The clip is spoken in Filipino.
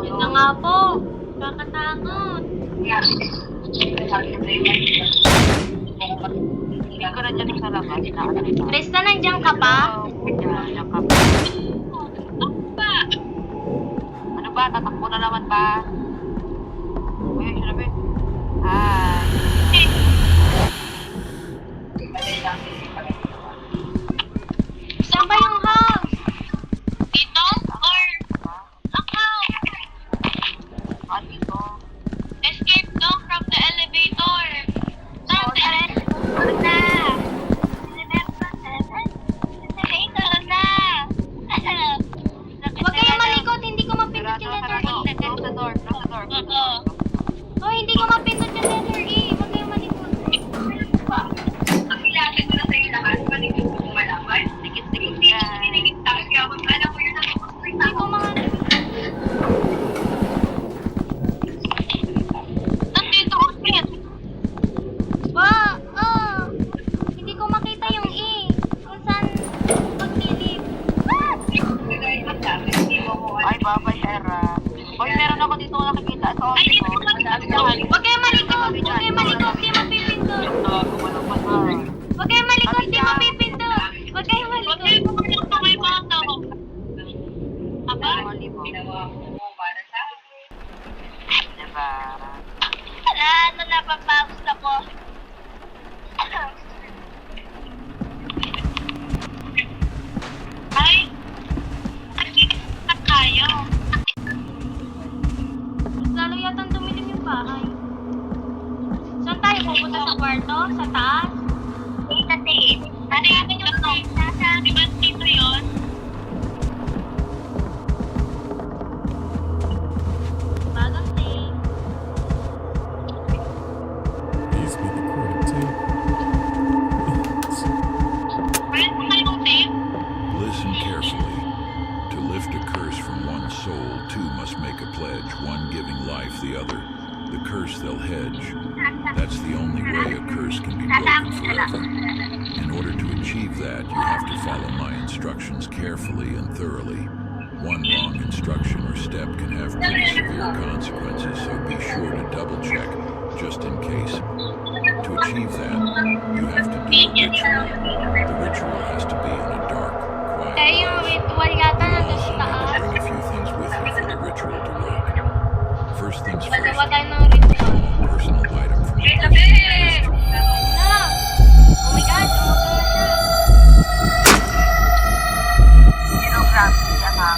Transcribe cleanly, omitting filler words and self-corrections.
Yun na nga po. Kakatakot. Hindi ko na dyan sa labas. Naantay ka. Krista, nandiyan ka pa? Nandiyan ka pa. Ano ba? Tatakbo na naman ba? Uy, sinabi. Saan ba yung house? Dito? Or ako? Dito. Escape daw from the elevator. Tara na. Elevator na. Huwag kayong malikot, hindi ko mapindot yung letter E. Close the door. Close the door. Oo. Oh, hindi ko mapindot yung letter E. Huwag kayong malikot. Ang ilagay ko na sa'yo lahat. Paligid ko kung malaman. Tikit-tikit Hindi ka. ko sinigit takot kaya kung alam mo yun ako. Hindi ko mga... Nandito, Uspit. Hindi ko makita yung E. Kung saan pagtilip. Ay, babay, Era. Uy, meron ako dito nakikita sa office ko. Huwag kayong malikot. Huwag kayong malikot. Di mapipindot. Huwag kayong malikot. Di mapipindot. Huwag kayong malikot. Diba? Wala, napapagos ako. Ay, tayo. Lalo yatang dumilim yung bahay. Saan tayo pupunta sa kwarto? Sa taas? Dito, Tate. Ano yung nasa? Di ba dito yun? Bagang thing. Please be the court of tape. Meron mo kayong tape? Listen carefully. To lift a curse from one soul, two must make a pledge, one giving life, the other. The curse they'll hedge. That's the only way a curse can be broken forever. In order to achieve that, you have to follow my instructions carefully and thoroughly. One wrong instruction or step can have pretty severe consequences, so be sure to double check, just in case. To achieve that, you have to do a ritual. The ritual has to be in a dark, quiet Eh, yung place. ritual yata nandun sa Also, taas. bring a few things with you for the ritual to work. First things first, Magawa tayo ng ritual. a personal item from the Wait, person Abe! you wish to. Na! Oh my God, lumabas na siya. Sino grab? Siya ka.